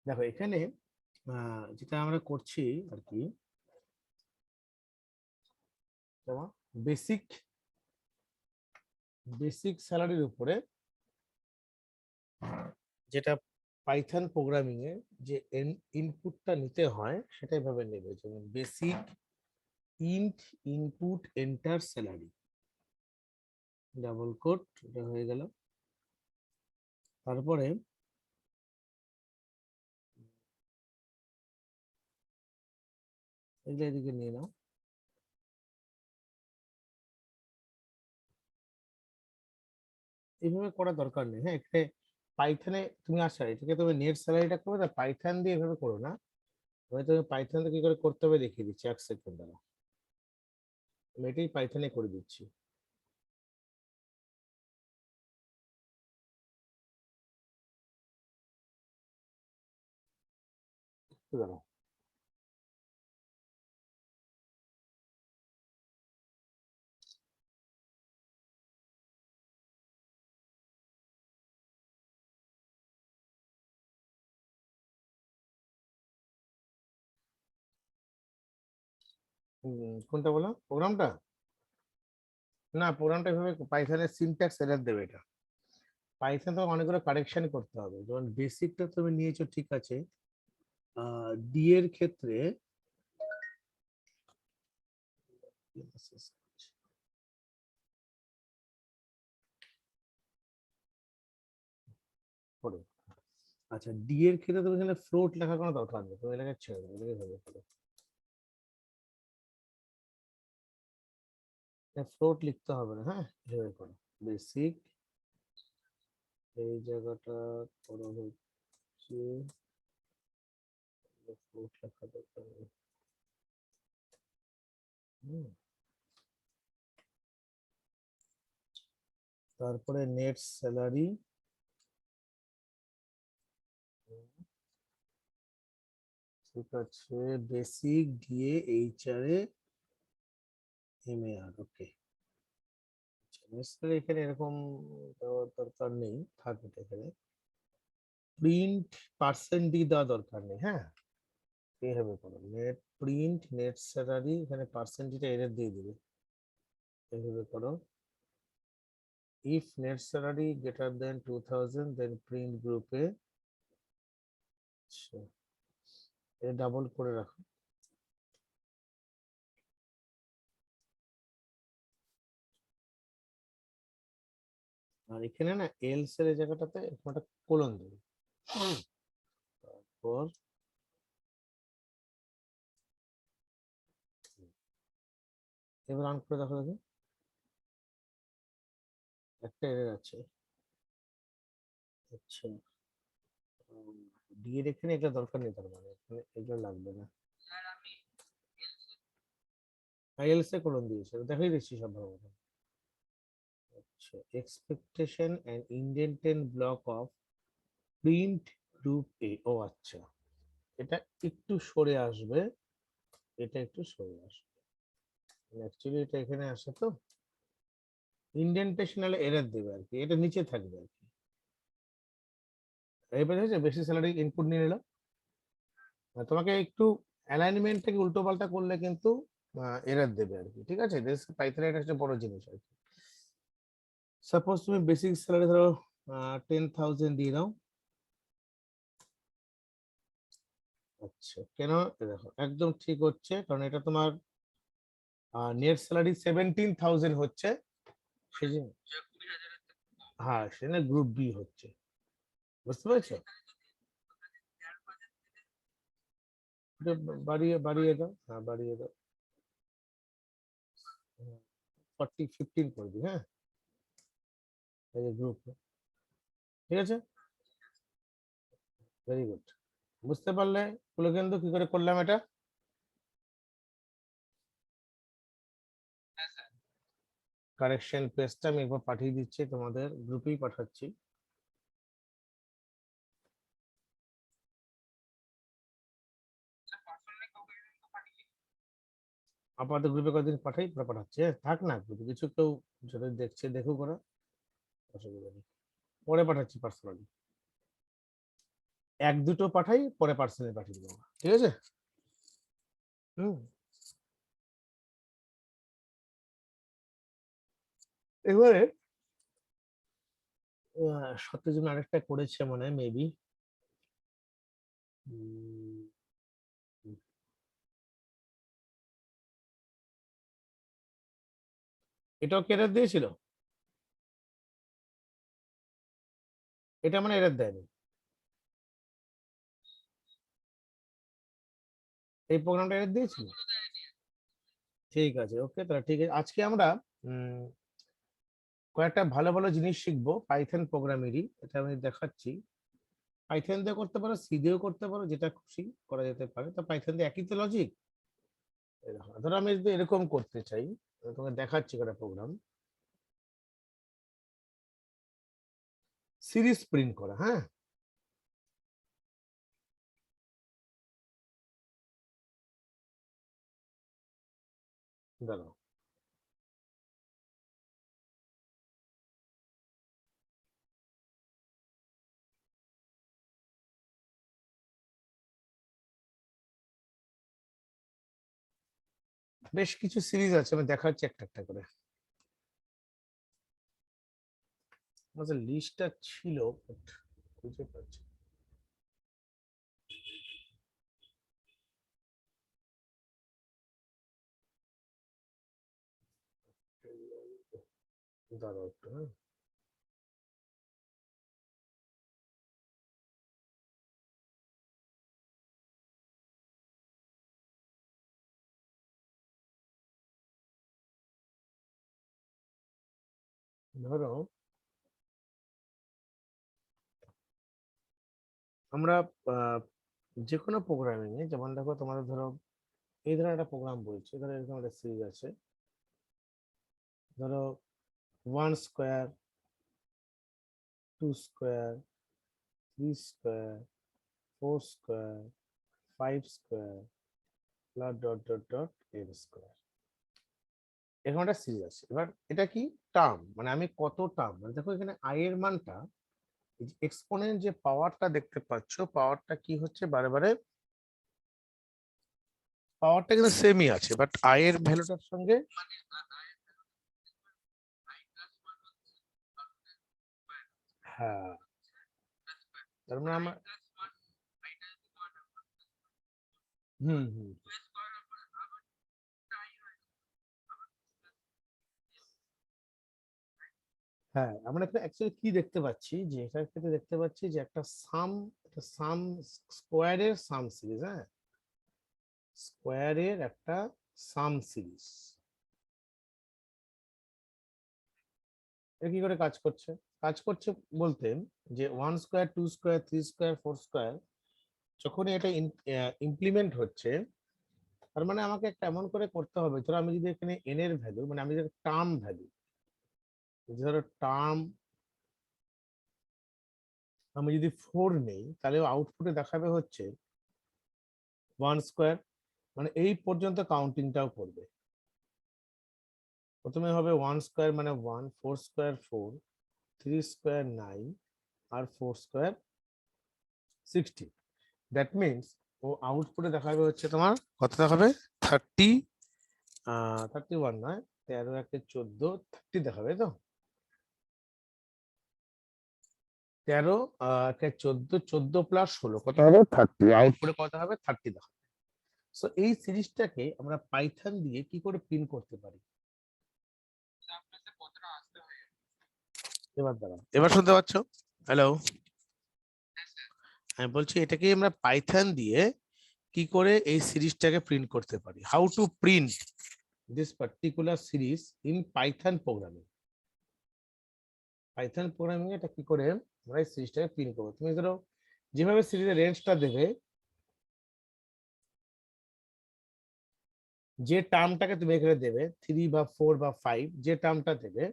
দেখো এখানে যেটা আমরা করছি আর কি, বেসিক বেসিক স্যালারির উপরে যেটা পাইথন প্রোগ্রামিং এ যে ইনপুটটা নিতে হয় সেটাই ভাবে নেবে, যেমন basic int input enter salary, double quote, এটা হয়ে গেল। তারপরে এগুলো এদিকে নিয়ে নাও। এইভাবে করার দরকার নেই, হ্যাঁ। এখানে পাইথনে তুমি আসা, এটাকে তুমি নেট স্যালারিটা করবে না, পাইথন দিয়ে এভাবে করো না। আমি তুমি পাইথন কি করে করতে হবে দেখিয়ে দিচ্ছি, 1 সেকেন্ড দ্বারা। আমি এটাই পাইথনে করে দিচ্ছি। একটু দাঁড়াও। কোনটা বলো, প্রোগ্রামটা? না, প্রোগ্রামটা এভাবে পাইথনের সিনট্যাক্স এরর দেবে এটা। পাইথন তো অনেকগুলো কারেকশন করতে হবে, যেমন বেসিকটা তুমি নিয়েছো ঠিক আছে, ডি এর ক্ষেত্রে পড়ো। আচ্ছা, ডি এর ক্ষেত্রে তুমি এখানে ফ্লোট লেখার কোনো দরকার নেই, তুমি এটাকে ছেড়ে দাও, এটাকে ভাবে করো। ফ্লোট লিখতে হবে না, হ্যাঁ, এভাবে করো। বেসিক, এই জায়গাটা করো হচ্ছে ফ্লোট লেখা দরকার নেই। হুম। তারপরে নেট স্যালারি, ঠিক আছে, বেসিক দিয়ে এইচআর এ এমএআর, ওকে। এখানে এরকম দেওয়ার দরকার নেই, থাক এটা এখানে। প্রিন্ট পার্সেন্ট ডি দেওয়া দরকার নেই, হ্যাঁ। এইভাবে করো, নেট প্রিন্ট নেট স্যালারি, এখানে পার্সেন্টেজটা এরর দিয়ে দিবে, এইভাবে করো। If net salary greater than 2000 then print গ্রুপে, এটা ডাবল করে রাখো। আর এখানে না এলস এর এই জায়গাটাতে এরকম একটা কোলন দেবে। তারপর এবার রান করে দেখো, দেখো একটা এরর আছে। আচ্ছা, দিয়ে এখানে এটা দরকার নেই, তার মানে এখানে এগুলো লাগবে না। এলস এ কোলন দিয়েছে, দেখাই দিচ্ছি সব ভালো। আচ্ছা, expectation and indented block of print group A, ও আচ্ছা, এটা একটু সরে আসবে, এটা একটু সরে আসবে, অ্যাকচুয়ালি এটা এখানে আসে তো, ইন্ডেন্টেশনাল এরর দেবে আর কি, এটা নিচে থাকবে আর কি। এবার হচ্ছে বেশি স্যালারি ইনপুট নিয়ে নিল, তোমাকে একটু অ্যালাইনমেন্টটাকে উল্টো পাল্টা করলে কিন্তু এরর দেবে আর কি, ঠিক আছে। পাইথনের এটা হচ্ছে বড় জিনিস আর কি। সাপোজ তুমি বেসিক স্যালারি ধরো 10,000 দিয়ে দাও। আচ্ছা, কেন? দেখো একদম ঠিক হচ্ছে, কারণ এটা তোমার নেট স্যালারি 17,000 হচ্ছে, সেই জন্য। হ্যাঁ, সেটা গ্রুপ বি হচ্ছে, বুঝতে পেরেছো? এটা বাড়িয়ে বাড়িয়ে দাও, হ্যাঁ বাড়িয়ে দাও, 15 করে দিই, হ্যাঁ। এই যে গ্রুপ, ঠিক আছে, ভেরি গুড। বুঝতে পারলে কিন্তু কি করে করলাম এটা? কারেকশন পেজটা আমি একবার পাঠিয়ে দিচ্ছি, তোমাদের গ্রুপেই পাঠাচ্ছি। আপাতত গ্রুপে কদিন পাঠাই, পরে পাঠাচ্ছি, হ্যাঁ থাক না গ্রুপে, কিছু কেউ যদি দেখছে দেখুক ওরা, অসুবিধা নেই, পরে পাঠাচ্ছি পার্সোনালি। এক দুটো পাঠাই, পরে পার্সেন্টে পাঠিয়ে দেবো, ঠিক আছে? এবারে সত্যজিৎ আরেকটা করেছে মনে হয় মেবি, এটাও কি এরর দিয়েছিল? এটা মানে এরর দেয়নি, এই প্রোগ্রামটা এরর দিয়েছিল। ঠিক আছে, ওকে, তাহলে ঠিক আছে। আজকে আমরা কয়েকটা ভালো ভালো জিনিস শিখবো পাইথন প্রোগ্রামেরই, এটা আমি দেখাচ্ছি। পাইথন দিয়ে করতে পারো, সি দিয়েও করতে পারো, যেটা খুশি করা যেতে পারে। তো পাইথন দিয়ে একই তো লজিক। ধরো আমি যদি এরকম করতে চাই, আমি তোমাকে দেখাচ্ছি কটা প্রোগ্রাম। সিরিজ প্রিন্ট করা, হ্যাঁ, দাঁড়াও। বেশ কিছু সিরিজ আছে, আমি দেখাচ্ছি একটা একটা করে। আমাদের লিস্টটা ছিল but খুঁজে পাচ্ছি না। দাঁড়াও একটু, হ্যাঁ। ধরো আমরা যে কোনো প্রোগ্রামিং এ, যেমন দেখো তোমাদের ধরো এই ধরনের একটা প্রোগ্রাম বলছে, ধরো এরকম একটা সিরিজ আছে। ধরো 1 square, 2 square, 3 square, 4 square, 5 square, plus dot dot dot এর স্কোয়ার, এরকম একটা সিরিজ আছে। এবার এটা কি টার্ম, মানে আমি কত টার্ম, মানে দেখো এখানে আই এর মানটা, এক্সপোনেন্ট যে পাওয়ারটা দেখতে পাচ্ছ, পাওয়ারটা কি হচ্ছে বারে বারে, পাওয়ারটা কিন্তু সেমই আছে, বাট আই এর ভ্যালুটার সঙ্গে, হ্যাঁ, তার মানে আমার, হুম হুম, হ্যাঁ, আমরা এখানে অ্যাকচুয়ালি কি দেখতে পাচ্ছি, যে এটার ক্ষেত্রে দেখতে পাচ্ছি যে একটা সাম, একটা সাম, স্কোয়ারের সাম সিরিজ, হ্যাঁ, স্কোয়ারের একটা সাম সিরিজ। এটা কি করে কাজ করছে? কাজ করছে বলতে, যে 1 স্কোয়ার, 2 স্কোয়ার, 3 স্কোয়ার, 4 স্কোয়ার, যখনই এটা ইমপ্লিমেন্ট হচ্ছে, তার মানে আমাকে একটা এমন করে করতে হবে, ধরো আমি যদি এখানে এন এর ভ্যালু, মানে আমি যদি টার্ম ভ্যালু, ধরো টার্ম আমি যদি 4 নেই, তাহলে আউটপুটে দেখাবে হচ্ছে 1 স্কোয়ার, মানে এই পর্যন্ত কাউন্টিংটাও করবে। প্রথমে হবে 1 স্কোয়ার মানে 1, 4 স্কোয়ার 4, 3 স্কোয়ার 9, আর 4 স্কোয়ার 16। দ্যাট মিনস ও আউটপুটে দেখাবে হচ্ছে তোমার কত দেখাবে, 30, 31 নয়, 13 একে 14, 30 দেখাবে, তো 13 কে 14, 14 প্লাস 16 কত হবে, 30, আউটপুটে কত হবে, 30 দেখাবে। সো এই সিরিজটাকে আমরা পাইথন দিয়ে কি করে প্রিন্ট করতে পারি? এবার দাঁড়াও, এবার শুনতে পাচ্ছ? হ্যালো, আমি বলছি এটাকে আমরা পাইথন দিয়ে কি করে এই সিরিজটাকে প্রিন্ট করতে পারি, how to print this particular series in Python programming. Python programming এটা কি করে আমরা এই সিরিজটাকে প্রিন্ট করবো? তুমি ধরো যেভাবে সিরিজের রেঞ্জটা দেবে, যে টার্মটাকে তুমি এখানে দেবে 3 বা 4 বা 5, যে টার্মটা দেবে,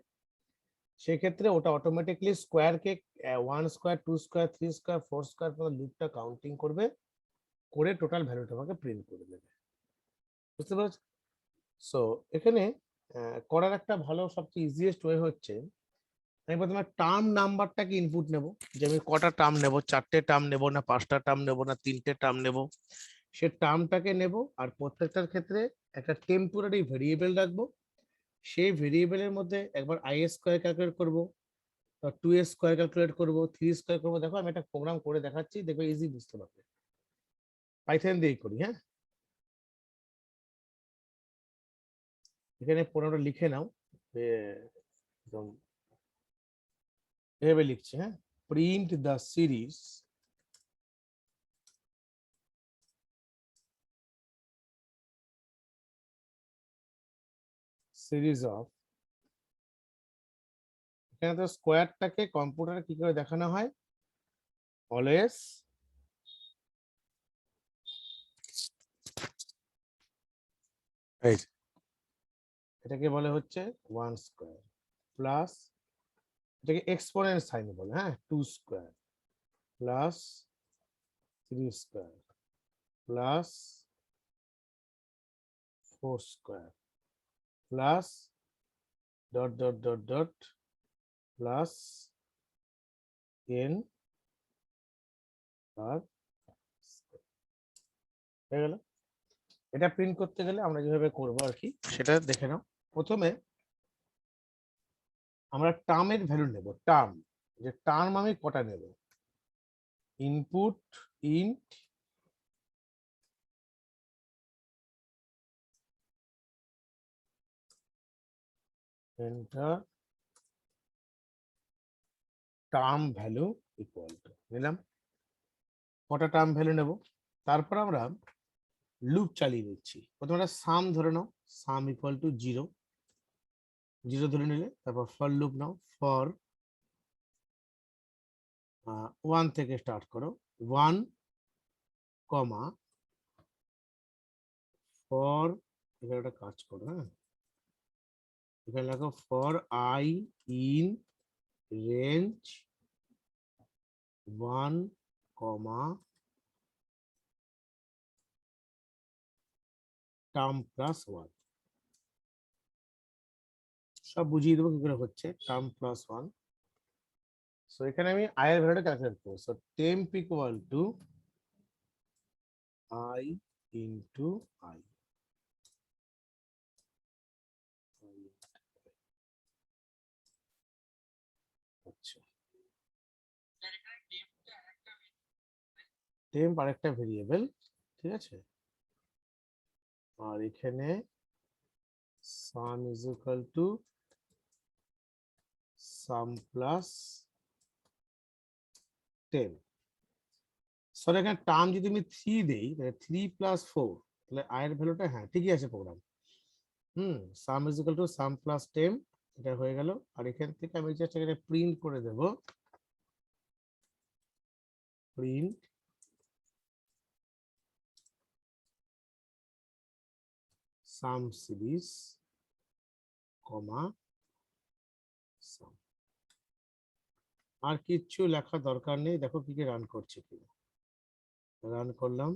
সেক্ষেত্রে ওটা অটোমেটিকলি স্কোয়ারকে 1 স্কোয়ার, 2 স্কোয়ার, 3 স্কোয়ার, 4 স্কোয়ার লুপটা কাউন্টিং করবে, করে টোটাল ভ্যালুটা আমাকে প্রিন্ট করে দেবে। বুঝতে পারছো? সো এখানে করার একটা ভালো সবচেয়ে ইজিয়েস্ট ওয়ে হচ্ছে, আমি প্রথমে টার্ম নাম্বারটাকে ইনপুট নেব, যে আমি কটা টার্ম নেব, 4টে টার্ম নেব না 5টা টার্ম নেব না 3টে টার্ম নেব, সে টার্মটাকে নেব। আর প্রত্যেকটার ক্ষেত্রে একটা টেম্পোরারি ভেরিয়েবল রাখবো। সেই ভেরিয়েবলের মধ্যে একবার আই স্কোয়ার ক্যালকুলেট করবো, 2 স্কোয়ার ক্যালকুলেট করবো, 3 স্কোয়ার করবো। দেখো আমি একটা প্রোগ্রাম করে দেখাচ্ছি, দেখবে ইজি বুঝতে পারবে। পাইথন দিয়েই করি। হ্যাঁ, এখানে প্রোগ্রামটা লিখে নাও, একদম এভাবে লিখছি। হ্যাঁ, প্রিন্ট দ্য সিরিজ অফ, এখানে তো স্কোয়ারটাকে কম্পিউটারে কি করে দেখানো হয়, অলওয়েজ এটাকে বলে হচ্ছে 1 স্কোয়ার প্লাস, এটাকে এক্সপোনেন্ট সাইন বলে, হ্যাঁ, 2 square plus 3 square plus 4 square plus dot dot dot dot plus n আর হয়ে গেল। এটা প্রিন্ট করতে গেলে আমরা যেভাবে করবো আর কি, সেটা দেখে নাও। প্রথমে আমরা টার্মের ভ্যালু নেব। টার্ম, যে টার্ম আমি কটা নেব, input int enter term value equal to, নিলাম কটা টার্ম ভ্যালু নেব। তারপর আমরা লুপ চালিয়ে দিচ্ছি। প্রথমে একটা সাম ধরে নাও, সাম ইকুয়াল টু 0, 0 ধরে নিলে তারপর ফর লুপ নাও, ফর 1 থেকে স্টার্ট করো, 1 কমা ফর, এখানে একটা কাজ করো, হ্যাঁ, এখানে লেখো for I in range 1 comma term plus 1। সব বুঝিয়ে দেবো কি করে হচ্ছে টার্ম প্লাস 1। সো এখানে আমি আই এর ভ্যালুটা ক্যালকুলেট করবো। So temp equal to I into I. আচ্ছা, টেম্প আরেকটা ভেরিয়েবল, ঠিক আছে। আর এখানে sum is equal to sum plus temp. Sorry, এখানে টার্ম যদি আমি 3 দেই, তাহলে 3 প্লাস 4, তাহলে আই এর ভ্যালুটা, হ্যাঁ ঠিকই আছে program. Sum is equal to sum plus temp, এটা হয়ে গেল। আর এখান থেকে আমি জাস্ট এখানে প্রিন্ট করে দেব, প্রিন্ট সাম সিরিজ কমা সাম। আর কিচ্ছু লেখা দরকার নেই। দেখো কি কি রান করছে কিনা। রান করলাম,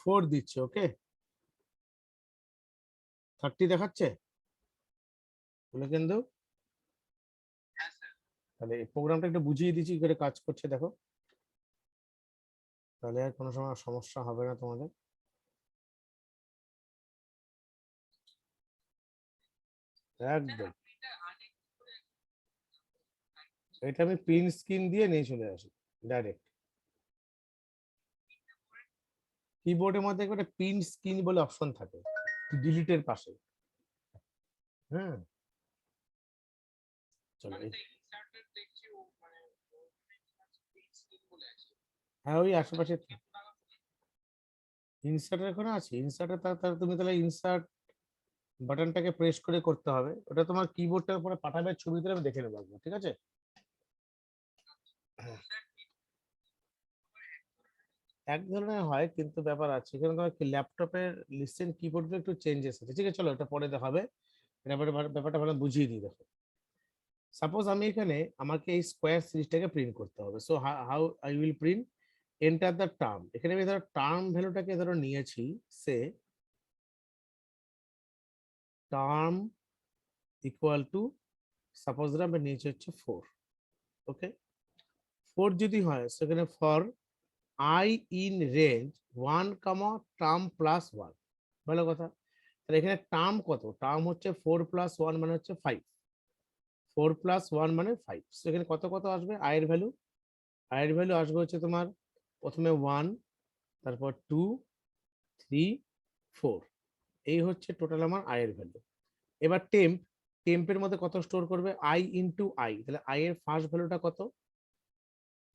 4 দিচ্ছে, ওকে 30 দেখাচ্ছে বলে কিন্তু। তাহলে এই প্রোগ্রামটা একটু বুঝিয়ে দিচ্ছি কি করে কাজ করছে, দেখো, তাহলে আর কোনো সময় সমস্যা হবে না তোমাদের। একদম, এটা আমি প্রিন্ট স্ক্রিন দিয়ে নিয়ে চলে আসি ডাইরেক্ট। কিবোর্ডের মধ্যে একটা প্রিন্ট স্ক্রিন বলে অপশন থাকে ডিলিটের পাশে। হ্যাঁ, চলো হ্যাঁ, ওই আশেপাশে ইনসার্টের এখানে আছে। ইনসার্টে তার তুমি তাহলে ইনসার্ট বাটনটাকে প্রেস করে করতে হবে। ওটা তোমার কিবোর্ডটার উপরে পাঠাবে ছবিতে, আমি দেখে নেবো একবার, ঠিক আছে। এক ধরনের হয়, কিন্তু ব্যাপার আছে এখানে তোমার কি ল্যাপটপের লিসেন কিবোর্ডে একটু চেঞ্জেস আছে, ঠিক আছে। চলো এটা পরে দেখাবে, ব্যাপারটা ভালো বুঝিয়ে দিই। দেখো, সাপোজ আমি এখানে, আমাকে এই স্কোয়ার সিরিজটাকে প্রিন্ট করতে হবে। So how I will print, enter the term. এখানে আমি ধরো টার্ম ভ্যালুটাকে ধরো নিয়েছি, সে টার্ম ইকুয়াল টু সাপোজ আমরা নিচে হচ্ছে 4, ওকে। 4 যদি হয় সেখানে for I in range 1, term plus 1, ভালো কথা। তাহলে এখানে টার্ম কত? টার্ম হচ্ছে 4 + 1 মানে হচ্ছে 5, 4 + 1 মানে 5। সেখানে কত কত আসবে আয়ের ভ্যালু? আয়ের ভ্যালু আসবে হচ্ছে তোমার প্রথমে 1, তারপর 2, 3, 4। এই হচ্ছে টোটাল আমার আয়ের ভ্যালু। এবার টেম্পের মধ্যে কত স্টোর করবে? I into I. তাহলে আই এর ফার্স্ট ভ্যালুটা কত?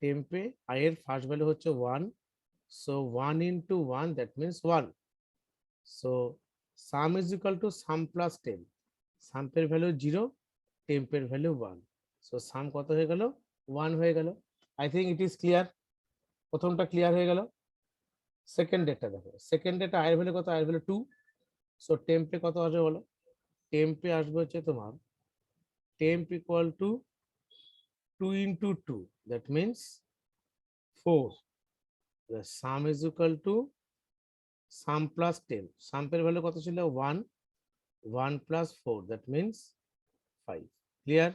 টেম্পে আই এর ফার্স্ট ভ্যালু হচ্ছে 1, so 1 into 1 that means 1। So sum is equal to sum plus temp. সাম্পের ভ্যালু 0, টেম্পের ভ্যালু 1, সো সাম কত হয়ে গেল? 1 হয়ে গেল। I think it is clear. প্রথমটা ক্লিয়ার হয়ে গেল। সেকেন্ড ডেটটা দেখো, সেকেন্ড ডেটা আয়ের ভ্যালু কত? আয়ের ভ্যালু 2, সো টেম্পে কত আসবে বলো? টেম্পে আসবে হচ্ছে তোমার temp equal to 2 into 2, that means 4. The sum is equal to sum plus 10. Sum এর ভ্যালু কত ছিল? 1, 1 plus 4, that means 5. Clear?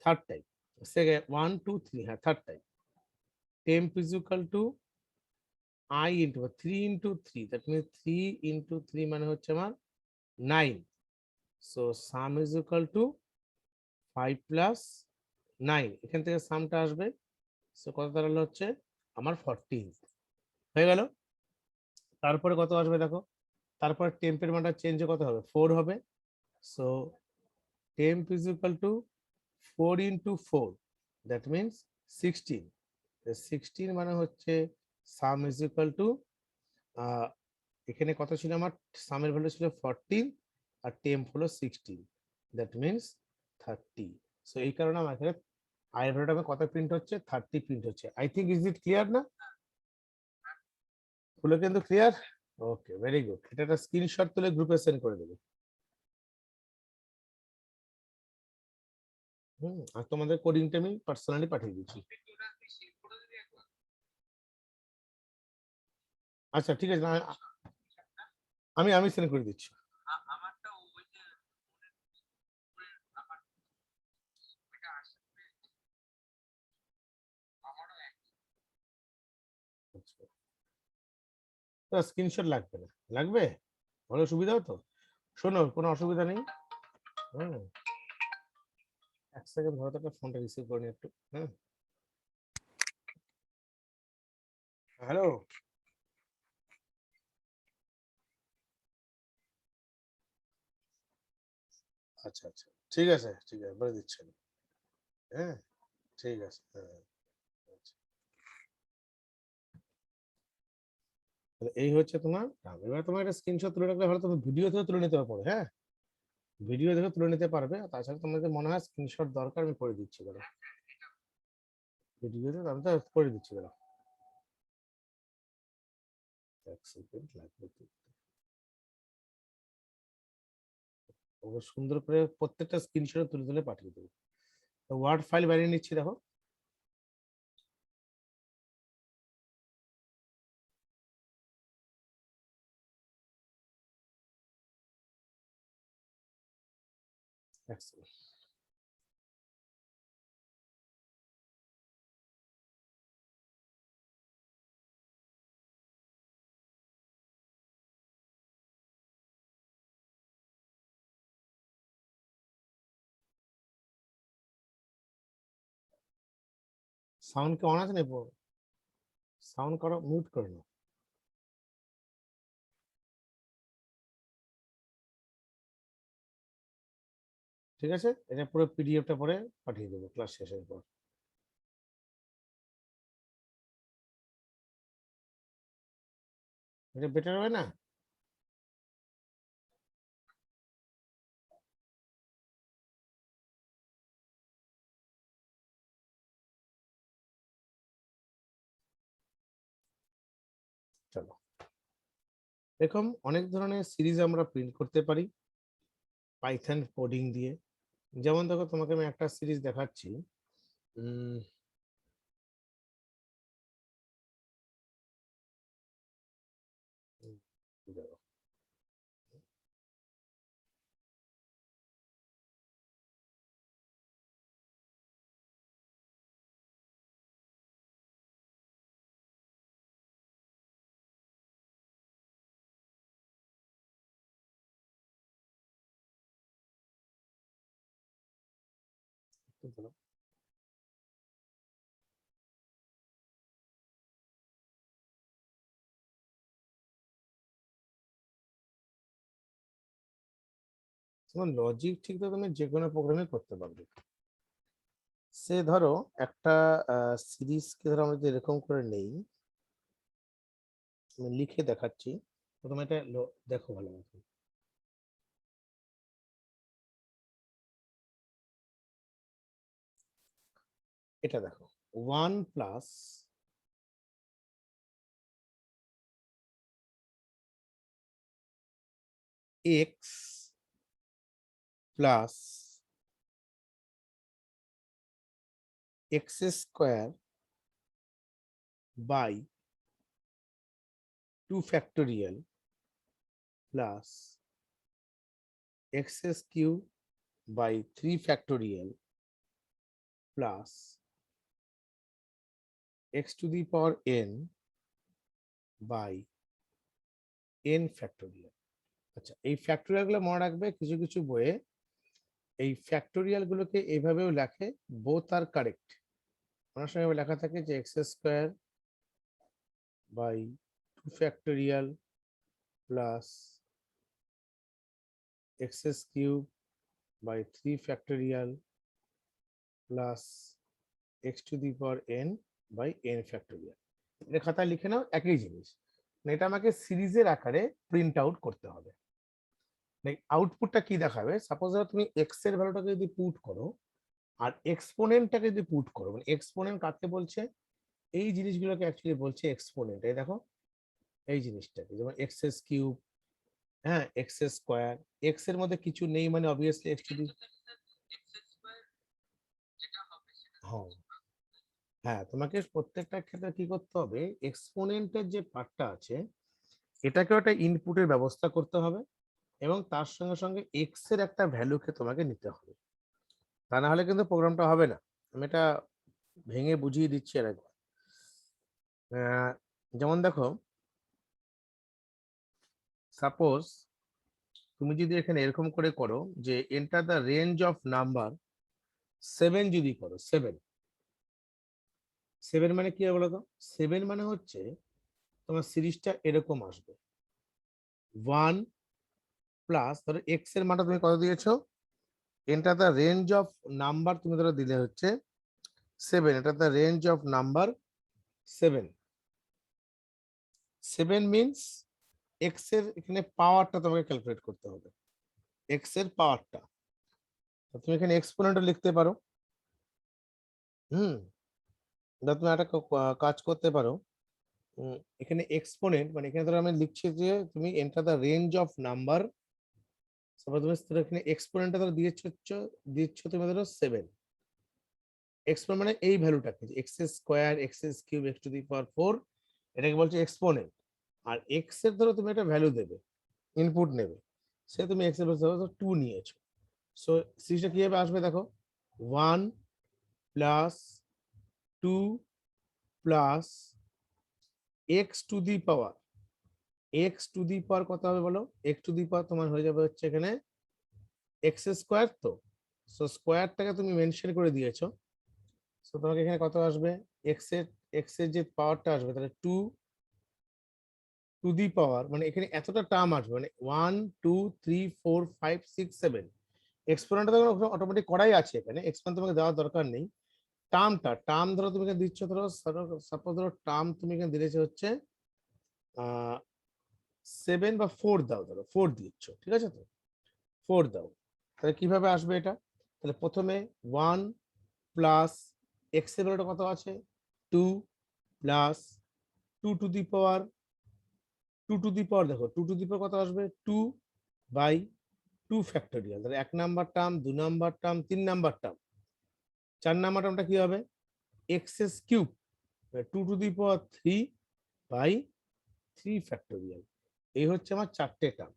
Third type. Second 1, 2, 3, হ্যাঁ third type. Temp is equal to I into 3 into 3, that means 3 into 3 মানে হচ্ছে আমার 9. So sum is equal to 5 plus 9. এখান থেকে সামটা আসবে, সো কত দাঁড়ালো হচ্ছে আমার 14 হয়ে গেল। তারপরে কত আসবে দেখো, তারপর টেম্পের মানটা চেঞ্জ কত হবে? 4 হবে। So temp is equal to 4 into 4, that means 16। 16 মানে হচ্ছে সাম ইজ ইকুয়াল টু, এখানে কত ছিল আমার? সামের ভ্যালু ছিল 14 আর টেম্প হলো 16, দ্যাট মিনস 30। সো এই কারণে আমার এখানে আয়ের ভ্যালুটা আমার কত প্রিন্ট হচ্ছে? 30 প্রিন্ট হচ্ছে। I think is it clear না? হলো কিন্তু ক্লিয়ার? ওকে, ভেরি গুড। এটা একটা স্ক্রিনশট তুলে গ্রুপে সেন্ড করে দেবে। আর তোমাদের কোডিংটা আমি পার্সোনালি পাঠিয়ে দিচ্ছি। আচ্ছা ঠিক আছে, আমি আমি সেন্ড করে দিচ্ছি। স্ক্রিনশট লাগবে না? লাগবে? ভালো সুবিধা তো। শোনো, কোনো অসুবিধা নেই। হ্যাঁ, এক সেকেন্ড ধরো তো, একটা ফোনটা রিসিভ করে নি একটু। হ্যাঁ, হ্যালো। আচ্ছা আচ্ছা, ঠিক আছে ঠিক আছে, বলে দিচ্ছি আমি। হ্যাঁ, ঠিক আছে, হ্যাঁ। আচ্ছা। তাহলে এই হচ্ছে তোমার কাম। এবার তোমার একটা স্ক্রিনশট তুলে রাখলে ভালো, তুমি ভিডিও থেকে তুলে নিতে পারবে। হ্যাঁ, ভিডিও দেখে তুলে নিতে পারবে। আর তাছাড়া তোমার যদি মনে হয় স্ক্রিনশট দরকার, আমি করে দিচ্ছি দাঁড়া। ভিডিওতে আমি তো করে দিচ্ছি দাঁড়া, এক সেকেন্ড লাগবে তো। ওকে সুন্দর করে প্রত্যেকটা স্ক্রিনশট তুলে তুলে পাঠিয়ে দেবো। ওয়ার্ড ফাইল বানিয়ে নিচ্ছি দেখো। এক সেকেন্ড। সাউন্ড কি অন আছে নাকি? সাউন্ড করো, মিউট করে নাও। ঠিক আছে, এটা পুরো পিডিএফটা পরে পাঠিয়ে দেবো ক্লাস শেষের পর। এটা বেটার হবে না? চলো, এরকম অনেক ধরনের সিরিজ আমরা প্রিন্ট করতে পারি পাইথন কোডিং দিয়ে। যেমন দেখো, তোমাকে আমি একটা সিরিজ দেখাচ্ছি। উম, দেখো, তোমার লজিক ঠিক তো তুমি যে কোনো প্রোগ্রামে করতে পারবে। সে ধরো একটা সিরিজকে ধরো আমরা যদি এরকম করে নেই, আমি লিখে দেখাচ্ছি, প্রথমে এটা দেখো ভালো মতো। এটা দেখো 1 plus x plus x square by 2 factorial plus x cube by 3 factorial plus x to the power n by n factorial. আচ্ছা, এই ফ্যাক্টোরিয়াল গুলো মনে রাখবে, কিছু কিছু বইয়ে এই ফ্যাক্টোরিয়াল গুলোকে এইভাবেও লেখে, বোথ আর কারেক্ট। অনেক সময় লেখা থাকে যে x square by 2 factorial plus x cube by 3 factorial plus x to the power n by n factorial. এটা খাতায় লিখে নাও, একই জিনিস। এটা আমাকে সিরিজের আকারে প্রিন্ট আউট করতে হবে। আউটপুটটা কি দেখাবে, সাপোজ তুমি এক্স এর ভ্যালুটাকে যদি পুট করো আর এক্সপোনেন্টটাকে যদি পুট করো, মানে এক্সপোনেন্ট কাকে বলছে, এই জিনিসগুলোকে অ্যাকচুয়ালি বলছে এক্সপোনেন্ট। এই দেখো এই জিনিসটাকে, যেমন এক্স এস কিউব, হ্যাঁ এক্স স্কোয়ার, এক্স এর মধ্যে কিছু নেই মানে অবভিয়াসলি এক্স টু দি, হ্যাঁ হ্যাঁ, তোমাকে প্রত্যেকটা ক্ষেত্রে কি করতে হবে, এক্সপোনেন্টের যে পার্টটা আছে এটাকে একটা ইনপুটের ব্যবস্থা করতে হবে এবং তার সঙ্গে সঙ্গে এক্স এর একটা ভ্যালুকে তোমাকে নিতে হবে, তা না হলে কিন্তু প্রোগ্রামটা হবে না। আমি এটা ভেঙে বুঝিয়ে দিচ্ছি আর একবার। যেমন দেখো, সাপোজ তুমি যদি এখানে এরকম করে করো যে enter the range of number 7 যদি করো, 7 7 মানে কি হবে বলো তো, 7 মানে হচ্ছে তোমার সিরিজটা এরকম আসবে 1 প্লাস, ধরো এক্স এর মানটা তুমি কত দিয়েছো, enter the range of number তুমি ধরো দিলে হচ্ছে 7, এটা the range of number 7। 7 means x এর এখানে পাওয়ারটা তোমাকে ক্যালকুলেট করতে হবে, এক্স এর পাওয়ারটা। তুমি এখানে এক্সপোনেন্টও লিখতে পারো, হুম, বা তুমি একটা কাজ করতে পারো, এখানে এক্সপোনেন্ট মানে এখানে ধরো আমি লিখছি যে তুমি enter the range of number, তারপর তুমি এখানে এক্সপোনেন্টটা ধরো দিচ্ছ তুমি ধরো 7, এক্সপোনেন্ট মানে এই ভ্যালুটাকে x square x cube x to the power 4, এটাকে বলছে এক্সপোনেন্ট। আর এক্স এর ধরো তুমি একটা ভ্যালু দেবে, ইনপুট নেবে, সে তুমি এক্স এর ভ্যালু 2 নিয়েছো। সো সিরিজটা কিভাবে আসবে দেখো, 1 plus 2 plus x to the power, x to the power কত হবে বলো, এক্স টু দি পাওয়ার তোমার হয়ে যাবে হচ্ছে এখানে এক্স স্কোয়ার, তো সো স্কোয়ারটাকে তুমি মেনশন করে দিয়েছো, সো তোমাকে এখানে কত আসবে, এক্স এর যে পাওয়ারটা আসবে তাহলে 2 টু দি পাওয়ার, মানে এখানে এতটা টার্ম আসবে, মানে 1 2 3 4 5 6 7, এক্সপোনেন্টটা তো অটোমেটিক করাই আছে, এখানে এক্সপোনেন্ট তোমাকে দেওয়ার দরকার নেই। টার্ম ধরো তুমি এখানে দিচ্ছ, ধরো সাপোজ ধরো টার্ম তুমি এখানে দিয়েছো হচ্ছে 7 বা 4 দাও, ধরো 4 দিচ্ছ, ঠিক আছে, তো 4 দাও, তাহলে কিভাবে আসবে এটা, তাহলে প্রথমে 1 প্লাস এক্স এর ভ্যালুটা কত আছে 2 plus 2 to the power, 2 to the power দেখো 2 টু দি পাওয়ার কত আসবে 2 বাই 2 ফ্যাক্টোরিয়াল, তাহলে 1 number term, 2 number term, 3 number term, 4 number টার্মটা কি হবে x cube 2 to the power 3 by 3 factorial. এই হচ্ছে আমার 4টে টার্ম,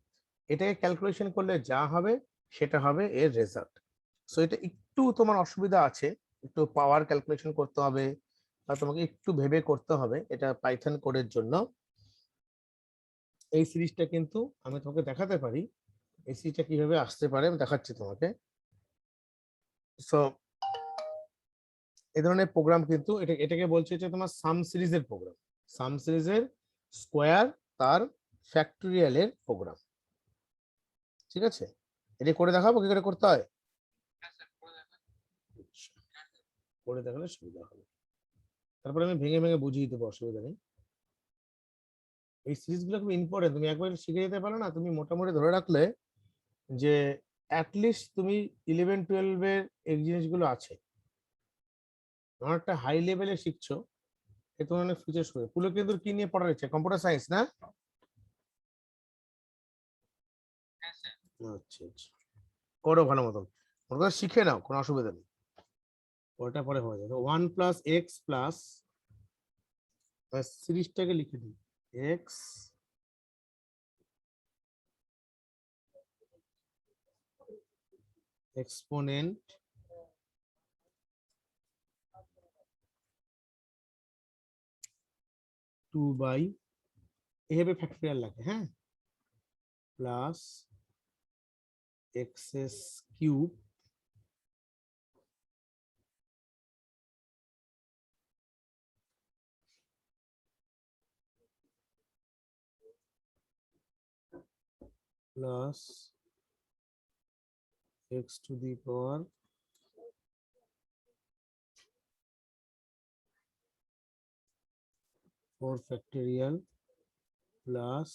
এটাকে ক্যালকুলেশন করলে যা হবে সেটা হবে এর রেজাল্ট। সো এটা একটু তোমার অসুবিধা আছে, একটু পাওয়ার ক্যালকুলেশন করতে হবে বা তোমাকে একটু ভেবে করতে হবে, এটা পাইথন কোডের জন্য। এই সিরিজটা কিন্তু আমি তোমাকে দেখাতে পারি, এই সিরিজটা কিভাবে আসতে পারে আমি দেখাচ্ছি তোমাকে। সো এই ধরনের প্রোগ্রাম কিন্তু এটাকে বলছে হচ্ছে তোমার সাম সিরিজের প্রোগ্রাম, সাম সিরিজের স্কোয়ার তার ফ্যাক্টোরিয়ালের প্রোগ্রাম। ঠিক আছে, এটা করে দেখাবো কি করে করতে হয়, করে দেখালে সুবিধা হবে। তারপরে আমি ভেঙে ভেঙে বুঝিয়ে দেবো, অসুবিধা নেই। এই সিরিজগুলো খুব ইম্পর্টেন্ট, তুমি একবার শিখে যেতে পারো না, তুমি মোটামুটি ধরে রাখলে যে অ্যাটলিস্ট তুমি 11-12 এই জিনিসগুলো আছে, অনেকটা হাই লেভেলে শিখছো, এ তোমার অনেক ফিচার্স হবে। পুলকেন্দুর কি নিয়ে পড়া রয়েছে, কম্পিউটার সায়েন্স না? আচ্ছা আচ্ছা, করো ভালো মতন, ওটা শিখে নাও, কোনো অসুবিধা নেই, ওটা পরে হয়ে যাবে। 1 + x প্লাস সিরিজটাকে লিখে দিই, এক্স এক্সপোনেন্ট 2 এভাবে ফ্যাক্টরিয়াল লাগে, হ্যাঁ, plus x cube plus x⁴ 4 factorial plus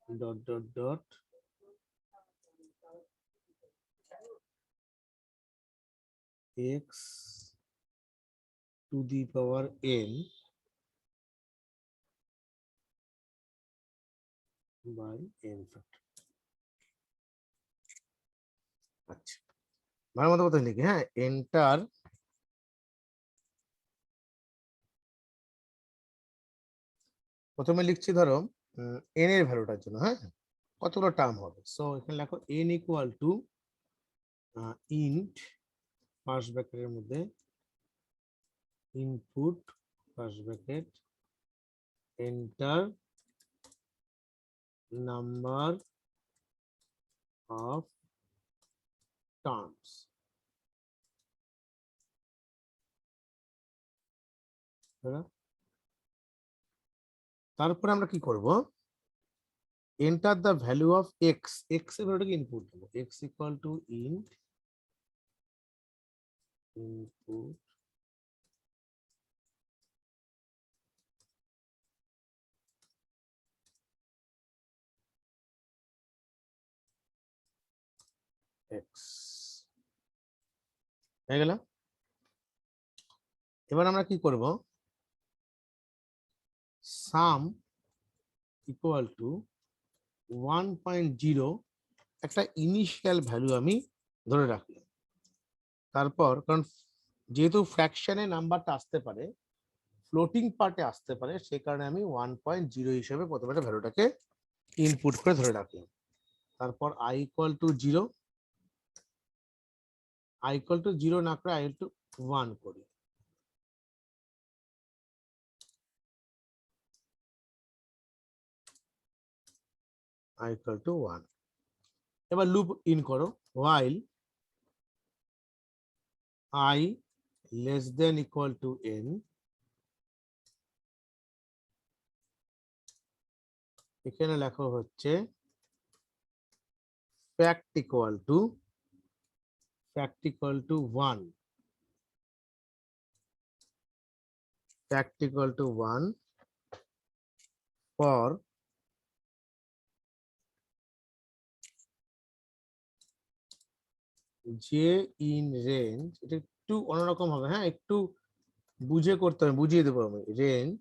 dot dot dot x⁴n by n factor. আচ্ছা, ভালো মতো কথা লিখি, হ্যাঁ, এন্টার প্রথমে লিখছি ধরো n এর ভ্যালুটার জন্য, হ্যাঁ, কতগুলো টার্ম হবে। সো এখানে লেখো n = ইন্ট ফার্স্ট ব্র্যাকেটের মধ্যে input first bracket enter number of terms, তারপরে আমরা কি করব, enter the value of x, x এর ভ্যালুটাকে ইনপুট দেবো, x = ইন্ট ইনপুট এক্স, হয়ে গেল। এবার আমরা কি করব, সাম ইকুয়াল টু 1.0 একটা ইনিশিয়াল ভ্যালু আমি ধরে রাখলাম। তারপর কারণ যেহেতু ফ্র্যাকশনে নাম্বারটা আসতে পারে, ফ্লোটিং পার্টে আসতে পারে, সেই কারণে আমি 1.0 হিসেবে প্রথমে ভ্যালুটাকে ইনপুট করে ধরে রাখলাম। তারপর i = 0, i = 0 না করে i=1 করি, i=1। এবার লুপ ইন করো, while i <= n, এখানে লেখা হচ্ছে fact = 1, fact = 1 for j in range, এটা একটু অন্যরকম হবে, হ্যাঁ, একটু বুঝে করতে হবে, বুঝিয়ে দেবো আমি। Range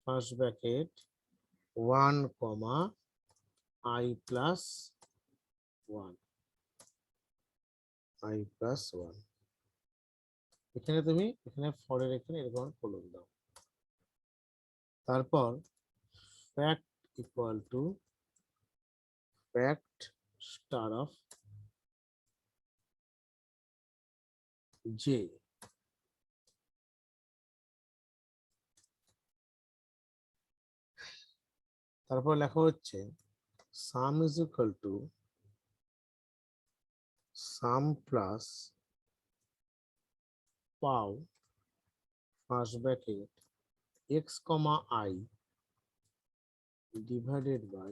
first bracket 1, i+1, i+1, এখানে তুমি এখানে ফরের এখানে এরকম কলম দাও। তারপর fact = fact star of j, তারপর লেখা হচ্ছে sum = sum plus pow first bracket x comma I divided by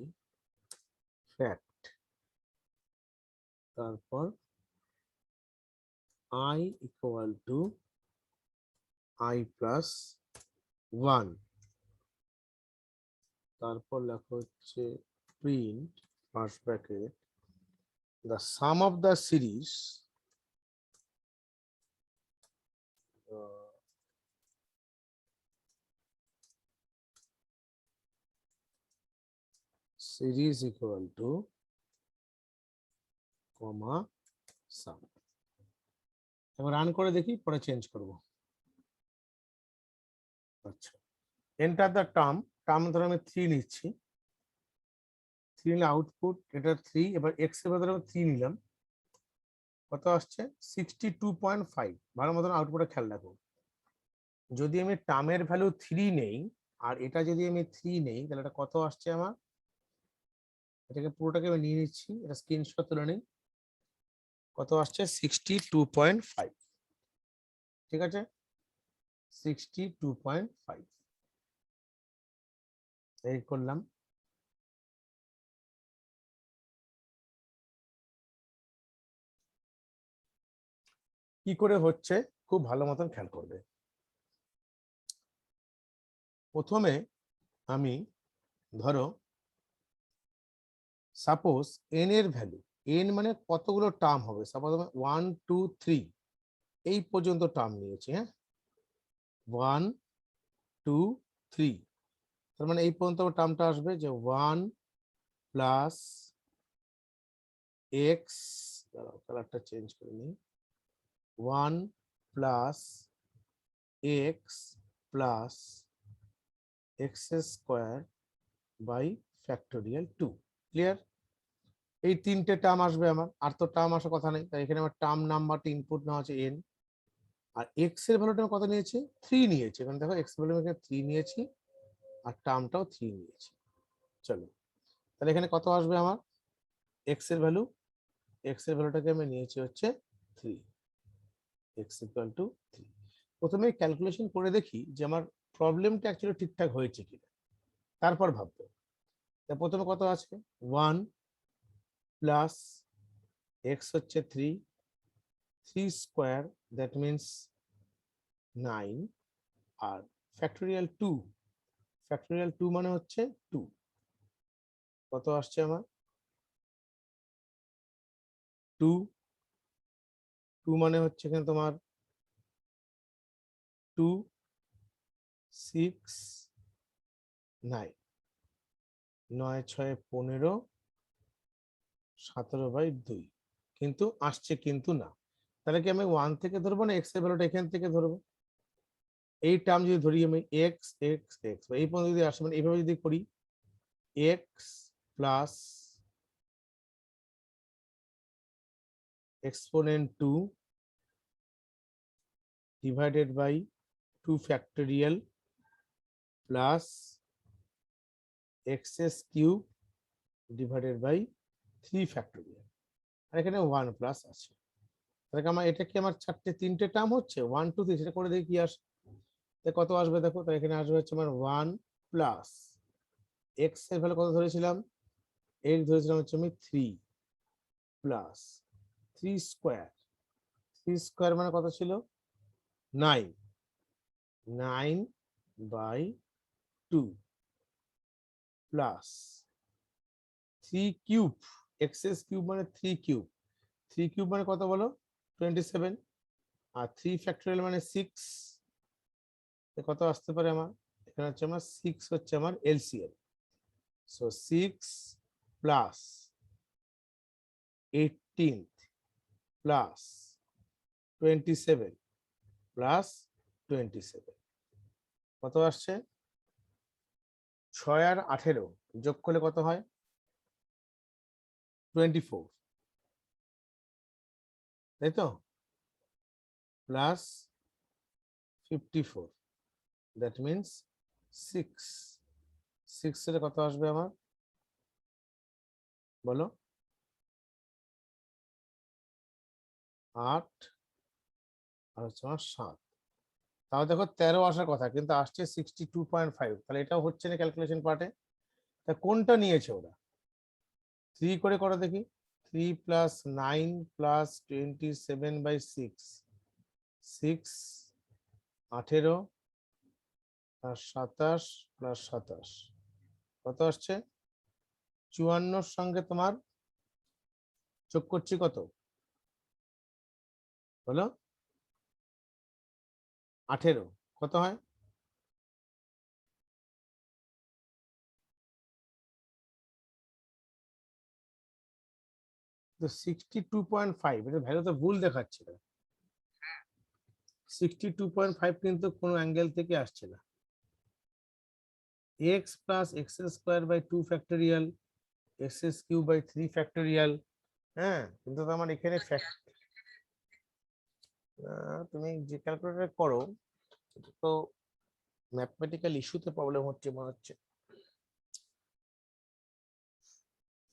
fact, তারপর I equal to I plus 1, তারপর লেখা হচ্ছে print first bracket the sum of the series series equal to comma sum. এবার run করে দেখি, পরে change করব। আচ্ছা, এন্টার দ্য টার্ম ধরে আমি 3 নিচ্ছি, 3 নিলে আউটপুট এটা 3, এবার এক্স এর বদলে 3 নিলাম, কত আসছে 62.5। ভালো মতন আউটপুটে খেয়াল রাখো, যদি আমি টার্মের ভ্যালু 3 নেই আর এটা যদি আমি 3 নেই তাহলে এটা কত আসছে আমার, এটাকে পুরোটাকে আমি নিয়ে নিচ্ছি, এটা স্ক্রিনশট তুলে নিই, কত আসছে 62.5। ঠিক আছে, 62.5 এই করলাম। কি করে হচ্ছে খুব ভালো মতন খেয়াল করবে। প্রথমে আমি ধরো সাপোজ এন এর ভ্যালু, এন মানে কতগুলো টার্ম হবে, সাপোজ আমি 1 2 3 এই পর্যন্ত টার্ম নিয়েছি, হ্যাঁ 1 2 3, তার মানে এই পর্যন্ত টার্মটা আসবে যে 1 প্লাস এক্স, কালারটা চেঞ্জ করে নিই, 1 plus x plus x square by factorial 2। Clear? এই তিনটে টার্ম আসবে আমার, আর তো টার্ম আসার কথা নেই, তাই এখানে আমার টার্ম নাম্বারটা ইনপুট নেওয়া আছে n, আর এক্স এর ভ্যালুটা কত নিয়েছি 3 নিয়েছি, এখানে দেখো এক্স ভ্যালু এখানে 3 নিয়েছি আর টার্মটাও 3 নিয়েছি। চলো তাহলে এখানে কত আসবে আমার এক্স এর ভ্যালু, এক্স এর ভ্যালুটাকে আমি নিয়েছি হচ্ছে 3, এক্স ইকুয়াল টু 3। প্রথমে ক্যালকুলেশন করে দেখি যে আমার প্রবলেমটা অ্যাকচুয়ালি ঠিকঠাক হয়েছে কিনা, তারপর ভাববো। তা প্রথমে কত আছে 1 প্লাস এক্স হচ্ছে 3, 3 স্কোয়ার দ্যাট মিনস 9, আর ফ্যাক্টোরিয়াল 2, ফ্যাক্টোরিয়াল 2 মানে হচ্ছে 2, কত আসছে আমার 2, 2 মানে হচ্ছে এখানে তোমার 2 6 9, 9 6 15 17/2, কিন্তু আসছে কিন্তু না, তাহলে কি আমি 1 থেকে ধরবো না এক্স এর ভ্যালুটা এখান থেকে ধরবো? এই টার্ম যদি ধরি আমি এক্স এক্স এক্স, এই পর্যন্ত যদি আসে মানে এইভাবে যদি করি x plus exponent 2 divided by 2 factorial plus xs cube divided by 3 factorial, আর এখানে 1 প্লাস আছে, তাহলে আমার এটা কি আমার তিনটে টার্ম হচ্ছে 1 2 3, সেটা করে দেখি কি আসে, কত আসবে দেখো, তাহলে এখানে আসবে হচ্ছে আমার 1 প্লাস এক্স এর ভ্যালু কত ধরেছিলাম, এক্স ধরেছিলাম হচ্ছে আমি 3 প্লাস 3 স্কোয়ার, 3 স্কোয়ার মানে কত ছিল 9, 9/2 প্লাস 3 কিউব, এক্সএস কিউব মানে 3 কিউব, 3 কিউব মানে কত বলো 27, আর 3 ফ্যাক্টোরিয়াল মানে 6, কত আসতে পারে আমার, এখানে হচ্ছে আমার 6 হচ্ছে আমার LCM, so 6 plus 18 plus 27 plus 27, কত আসছে 6 আর 18 যোগ করলে কত হয় 24, তাই তো, প্লাস 54, দ্যাট মিনস 6, 6 এর কত আসবে আমার বলো 8 আর হচ্ছে আমার 7। তাও দেখো 13 আসার কথা, কিন্তু আসছে 62.5, তাহলে এটাও হচ্ছে না ক্যালকুলেশন পার্টে। তা কোনটা নিয়েছে ওরা? 3 করে করো দেখি। 3 প্লাস 9 প্লাস 27/6, 6 18 আর 27 প্লাস 27 কত আসছে? 54 সঙ্গে তোমার যোগ করছি কত বলো? 18 কত হয়? তো 62.5, এটা ভ্যালু তো ভুল দেখাচ্ছে। 62.5 কিন্তু কোনো অ্যাঙ্গেল থেকে আসছে না। X plus x square by 2 factorial x cube by 3 factorial. হ্যাঁ, কিন্তু তো আমার এখানে তুমি যে ক্যালকুলেটর করো, তো ম্যাথমেটিক্যাল ইস্যুতে প্রবলেম হচ্ছে মনে হচ্ছে।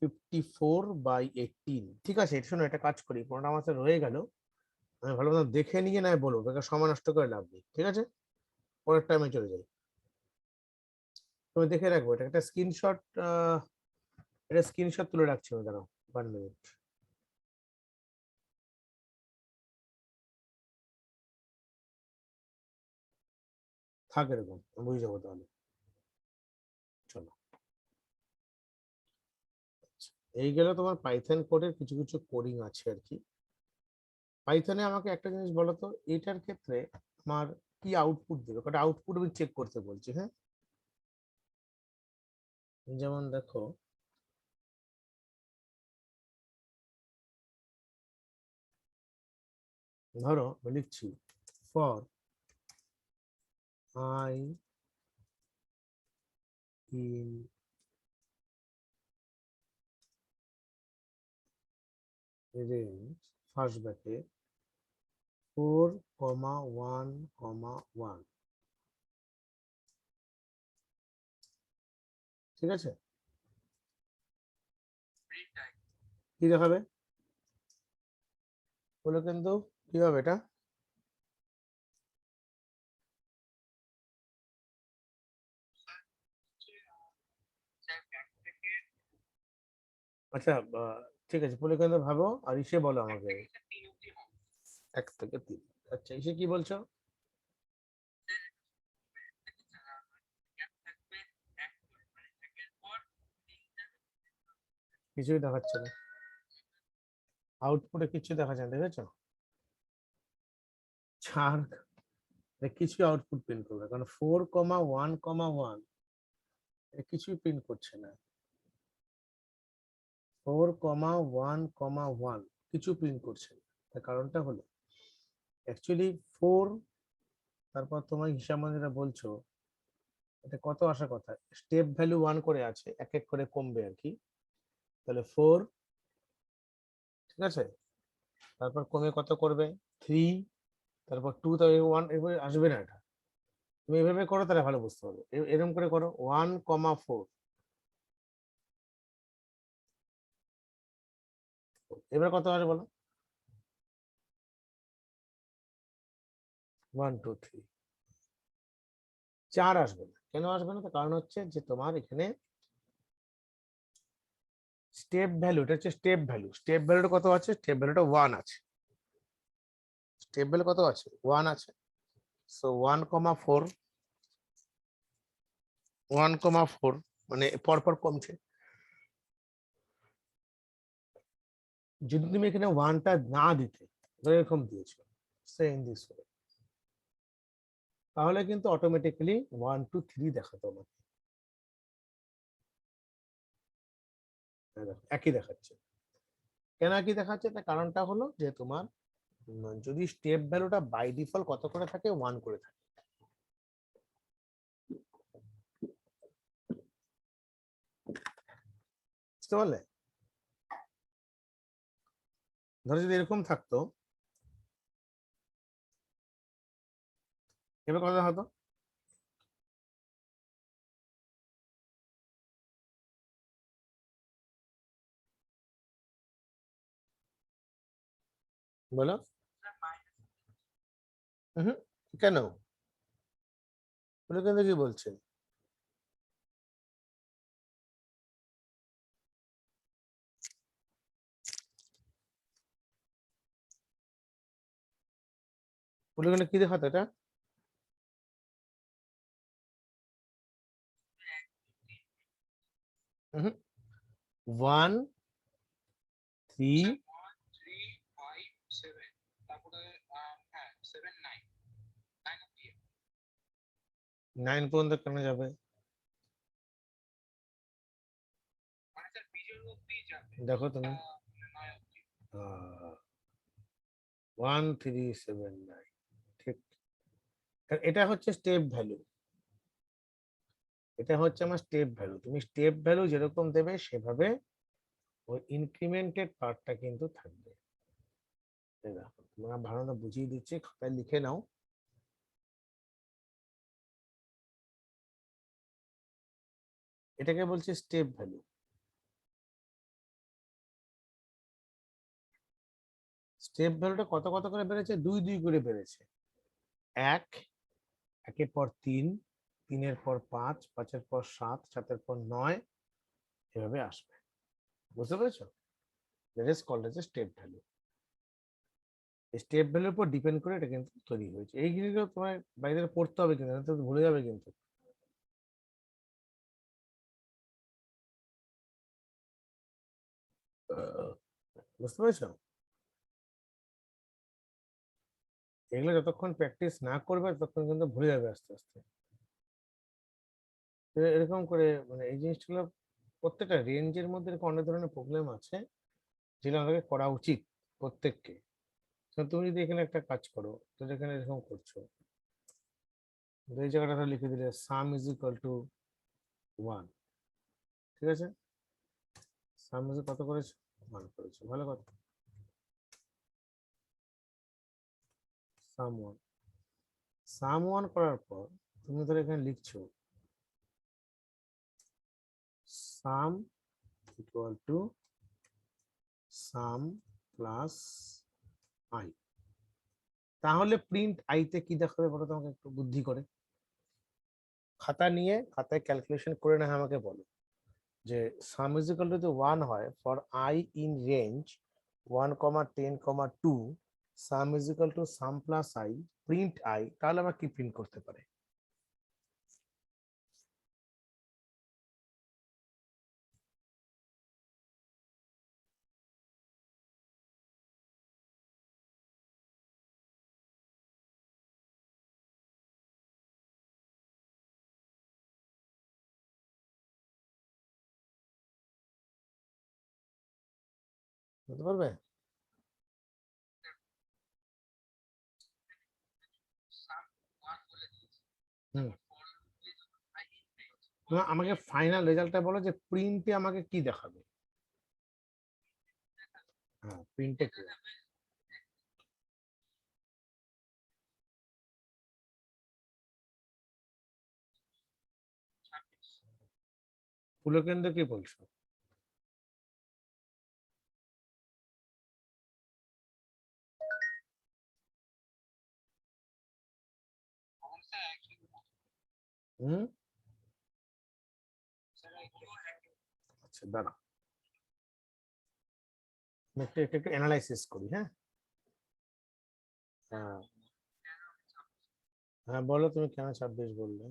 54/18, ঠিক আছে। শোনো, একটা কাজ করি, কোনটা আমার কাছে রয়ে গেল, আমি ভালো মতো দেখে নিয়ে নয় বলবো, বেকার সময় নষ্ট করে লাভ নেই, ঠিক আছে? পরের টাইমে চলে যাই। তুমি দেখে রাখবো, এটা একটা স্ক্রিনশট, এটা স্ক্রিনশট তুলে রাখছি আমি, দাঁড়াও 1 মিনিট। থাক এরকম, আমি বুঝে যাবো তাহলে। চলো, এই গেল তোমার পাইথন কোডের কিছু কিছু কোডিং আছে আর কি। পাইথনে আমাকে একটা জিনিস বলো তো, এটার ক্ষেত্রে আমার কি আউটপুট দেবে, কটা আউটপুট আমি চেক করতে বলছি, হ্যাঁ? যেমন দেখো, ধরো আমি লিখছি for I in range first bracket 4,1,1, ঠিক আছে? কি দেখাবে বলে, কিন্তু কি হবে এটা? আচ্ছা, ঠিক আছে, বলে কিন্তু ভাবো, আর ইসে বলো আমাকে 1 থেকে 3। আচ্ছা, ইসে কি বলছো? কিছুই দেখাচ্ছে না, আউটপুটে কিছু দেখা যায় না, দেখেছো? চার, কিছু আউটপুট প্রিন্ট করবে, কারণ 4,1,1 কিছুই প্রিন্ট করছে না। 4,1,1 কিছু প্রিন্ট করছে না। তার কারণটা হলো অ্যাকচুয়ালি 4, তারপর তোমার হিসাব মানে যেটা বলছো, এটা কত আসার কথা, স্টেপ ভ্যালু 1 করে আছে, এক এক করে কমবে আর কি। তাহলে 4, ঠিক আছে, তারপর কমে কত করবে 3, তারপর 2, তারপর 1, এভাবে আসবে না এটা। তুমি এভাবে করো, তাহলে ভালো বুঝতে পারবে। এরকম করে করো 1,4, এবার কত আসবে বলো? 1 2 3, 4 আসবে না। কেন আসবে না? তার কারণ হচ্ছে যে তোমার এখানে স্টেপ ভ্যালু, এটা হচ্ছে স্টেপ ভ্যালু, স্টেপ ভ্যালুটা কত আছে? স্টেপ ভ্যালুটা 1 আছে। স্টেপ ভ্যালু কত আছে? 1 আছে। সো 1,4, 1,4 মানে পরপর কমছে। যদি তুমি এখানে 1টা না দিতে, ধরো এরকম দিয়েছো, সে ইন দিস ওয়ে, তাহলে কিন্তু অটোমেটিক্যালি 1 2 3 দেখাতো আমাকে। দেখো, একই দেখাচ্ছে। কেন একই দেখাচ্ছে? তার কারণটা হলো যে তোমার যদি স্টেপ ভ্যালুটা বাই ডিফল্ট কত করে থাকে, 1 করে থাকে। বুঝতে পারলে? ধরো যদি এরকম থাকতো, এবার কথা হতো, বলো। হুম, কেন? পুলকেন্দ্র কি বলছে? পুলকেন্দ্র কি দেখাতো এটা? ওয়ান থ্রি 9 পর্যন্ত কেন যাবে? দেখো তুমি 1379, ঠিক। এটা হচ্ছে স্টেপ ভ্যালু, এটা হচ্ছে আমার স্টেপ ভ্যালু। তুমি স্টেপ ভ্যালু যেরকম দেবে সেভাবে ওই ইনক্রিমেন্টেড পার্টটা কিন্তু থাকবে। এই দেখো তোমরা ভালো না বুঝিয়ে দিচ্ছি, খাতায় লিখে নাও। এটাকে বলছে স্টেপ ভ্যালু। স্টেপ ভ্যালুটা কত কত করে বেড়েছে? 2 2 করে বেড়েছে। এক, একের পর 3, 3-এর পর 5, 5-এর পর 7, 7-এর পর 9, এভাবে আসবে। বুঝতে পেরেছো? That is called as a step value. Step ভ্যালুর উপর ডিপেন্ড করে এটা কিন্তু তৈরি হয়েছে। এই জিনিসগুলো তোমার বাইরে পড়তে হবে, কিন্তু নাহলে তো ভুলে যাবে কিন্তু। বুঝতে পেরেছো? এগুলো যতক্ষণ প্র্যাকটিস না করবে ততক্ষণ কিন্তু ভুলে যাবে আস্তে আস্তে। তো এরকম করে মানে এই জিনিসগুলো প্রত্যেকটা রেঞ্জের মধ্যে এরকম অনেক ধরনের প্রবলেম আছে যেগুলো আমাদেরকে করা উচিত প্রত্যেককে। তো তুমি যদি এখানে একটা কাজ করো, তো এখানে এরকম করছো, তো এই জায়গাটা লিখে দিলে সাম ইজ ইকুয়াল টু 1, ঠিক আছে? সাম ইজ কত করেছো? 1 করেছো, ভালো কথা। সাম 1, সাম 1 করার পর তুমি ধর এখানে লিখছো সাম equal to sum plus I. তাহলে প্রিন্ট আইতে কি দেখাবে বলো তোমাকে একটু বুদ্ধি করে? খাতা নিয়ে খাতায় ক্যালকুলেশন করে না আমাকে বলো যে সাম ইজ ইকুয়াল টু যদি 1 হয় for I in range 1, 10, 2, some is equal to sum plus I, print I, তাহলে আমার কি প্রিন্ট করতে পারে? বুঝতে পারবে? হুম, তোমার আমাকে ফাইনাল রেজাল্টটা বলো যে প্রিন্টে আমাকে কি দেখাবে। হ্যাঁ, প্রিন্টে কি? পুলকেন্দ্র কি বলছো? হুম, আচ্ছা দাঁড়া, আমি একটু একটু একটু অ্যানালাইসিস করি। হ্যাঁ, হ্যাঁ, হ্যাঁ, বলো তুমি কেন 26 বললে?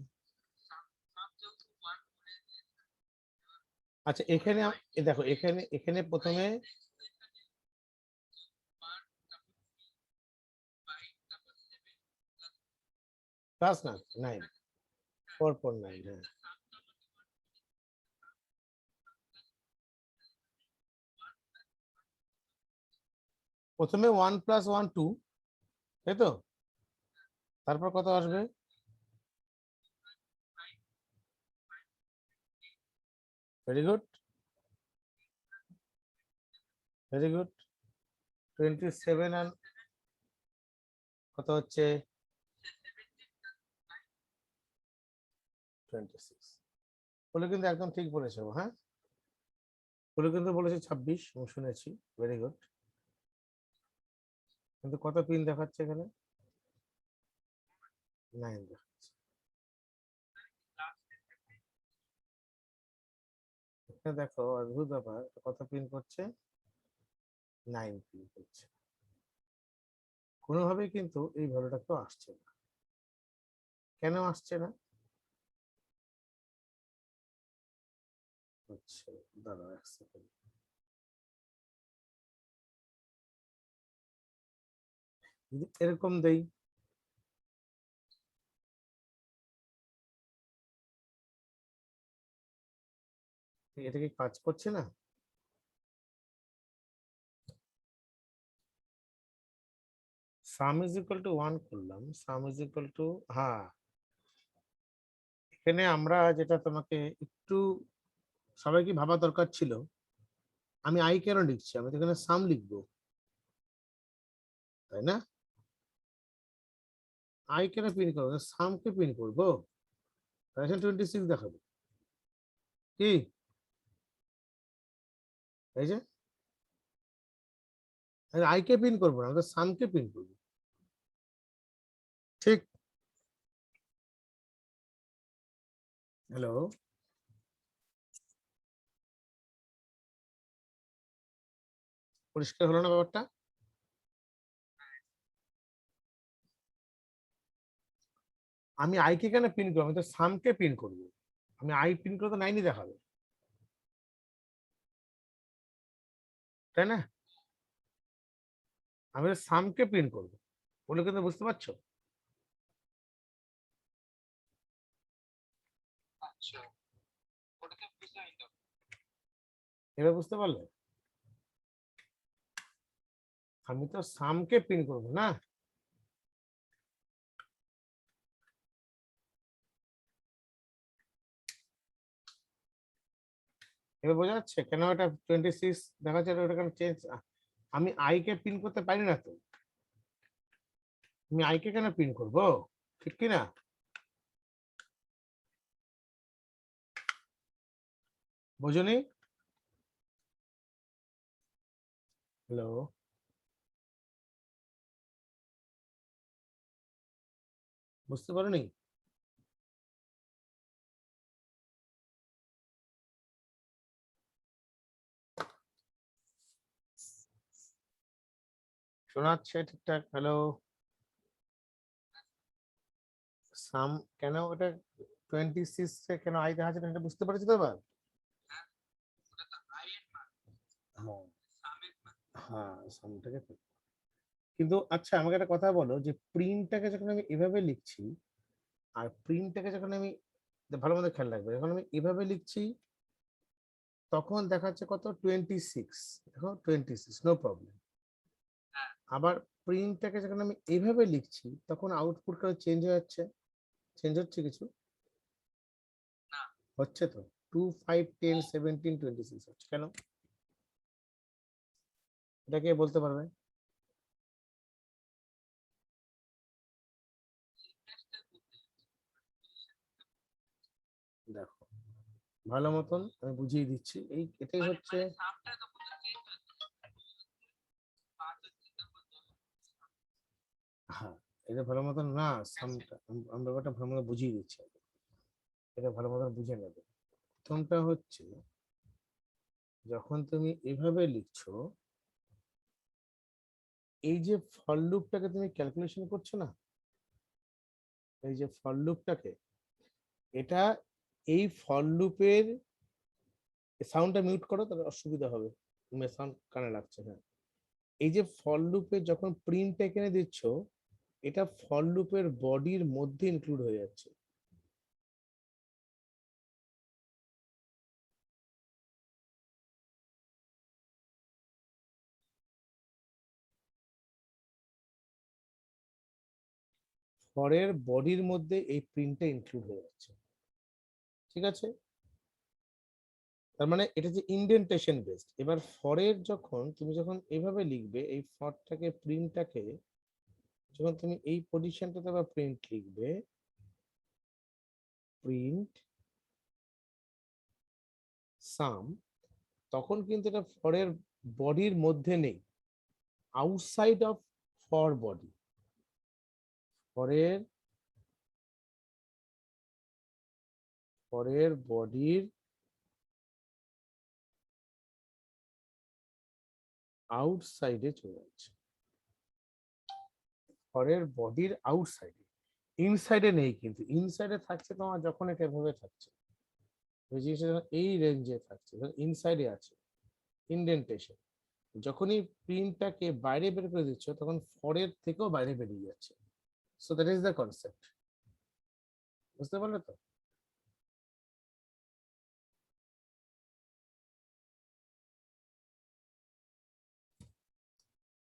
আচ্ছা এখানে দেখো, এখানে এখানে প্রথমে প্লাস না 9, 4 4 9, হ্যাঁ। প্রথমে 1 + 1 2, তাই তো? তারপর কত আসবে? Very good, very good. 27 আর কত হচ্ছে? 26। বলে কিন্তু একদম ঠিক বলেছো, হ্যাঁ। বলে কিন্তু বলেছে 26, আমি শুনেছি। Very good. কিন্তু কত পিন দেখাচ্ছে এখানে? 9 দেখাচ্ছে। এখানে দেখো অদ্ভুত ব্যাপার, কত প্রিন্ট করছে? 9 প্রিন্ট করছে। কোনোভাবেই কিন্তু এই ভ্যালুটা তো আসছে না। কেন আসছে না? আচ্ছা দাঁড়াও এক সেকেন্ড। যদি এরকম দেই, এটা কি কাজ করছে না? সাম ইজ ইকুয়াল টু 1 করলাম, সাম ইজ ইকুয়াল টু, হ্যাঁ এখানে আমরা যেটা তোমাকে একটু সবাইকে ভাবা দরকার ছিল, আমি আই কেন লিখছি? আমি তো এখানে সাম লিখবো, তাই না? আই কেন প্রিন্ট করবো? সাম কে প্রিন্ট করবো। 26 দেখাবো কি? এই যে আই কে প্রিন্ট করবো না, আমাদের সাম কে প্রিন্ট করবো, ঠিক? হ্যালো, পরিষ্কার হলো না ব্যাপারটা? আমি আই কে কেন প্রিন্ট করবো? আমি তো সাম কে প্রিন্ট করবো। আমি আই প্রিন্ট করতে 9ই দেখাবে, তাই না? আমি সাম কে প্রিন্ট করবো বলে, কিন্তু বুঝতে পারছো? এবার বুঝতে পারলে? আমি তো সাম কে প্রিন্ট করবো না। এবার বোঝা যাচ্ছে কেন এটা 26 দেখাচ্ছে, ওটা কেন চেঞ্জ? আমি আই কে প্রিন্ট করতে পারি না তো, আমি আই কে কেন প্রিন্ট করবো, ঠিক কি না? বোঝনি? হ্যালো, বুঝতে পারোনি? শোনা যাচ্ছে ঠিকঠাক? হ্যালো, সাম কেন ওটা 26 কেন আই দেখাচ্ছে না, এটা বুঝতে পারছি তো এবার? হ্যাঁ, হ্যাঁ সামটাকে। কিন্তু আচ্ছা আমাকে একটা কথা বলো, যে প্রিন্টটাকে যখন আমি এভাবে লিখছি, আর প্রিন্টটাকে যখন আমি, ভালো মতো খেয়াল রাখবে, যখন আমি এভাবে লিখছি তখন দেখাচ্ছে কত? 26। দেখো 26, নো প্রবলেম। আবার প্রিন্টটাকে যখন আমি এইভাবে লিখছি তখন আউটপুট কেন চেঞ্জ হয়ে যাচ্ছে? চেঞ্জ হচ্ছে কিছু? হচ্ছে তো। 2 5 10 17 26 হচ্ছে কেন? এটা কে বলতে পারবে? দেখো ভালো মতন আমি বুঝিয়ে দিচ্ছি, এই এটাই হচ্ছে। হ্যাঁ, এটা ভালো মতন না, সামটা আমি ব্যাপারটা ভালো মতো বুঝিয়ে দিচ্ছি, এটা ভালো মতন বুঝে নেবে। প্রথমটা হচ্ছে, যখন তুমি এভাবে লিখছো, এই যে ফর লুপটাকে তুমি ক্যালকুলেশন করছো না, এই যে ফর লুপটাকে, এটা, এই ফর লুপের সাউন্ডটা মিউট করো, তাহলে অসুবিধা হবে। সাউন্ড কানে লাগছে, হ্যাঁ। এই যে ফর লুপে যখন প্রিন্ট এখানে দিচ্ছ, এটা ফর লুপের বডির মধ্যে ইনক্লুড হয়ে যাচ্ছে। ফরের বডির মধ্যে এই প্রিন্টটা ইনক্লুড হয়ে যাচ্ছে, ঠিক আছে? তার মানে এটা যে ইন্ডেন্টেশন বেসড। এবার ফরের যখন তুমি যখন এভাবে লিখবে, এই ফরটাকে প্রিন্টটাকে যখন তুমি এই পজিশনটাতে বা প্রিন্ট লিখবে, প্রিন্ট সাম, তখন কিন্তু এটা ফরের বডির মধ্যে নেই, আউটসাইড অফ ফর বডি। ফরের পরের বডির আউটসাইডে চলে যাচ্ছে, পরের বডির আউটসাইডে, ইনসাইডে নেই, কিন্তু ইনসাইডে থাকছে তোমার যখন এটা এভাবে থাকছে, ওই জিনিসটা যখন এই রেঞ্জে থাকছে, ইনসাইডে আছে ইনডেন্টেশন, যখনই প্রিন্টটাকে বাইরে বের করে দিচ্ছ তখন ফরের থেকেও বাইরে বেরিয়ে যাচ্ছে। So that is the concept, বুঝতে পারলে তো?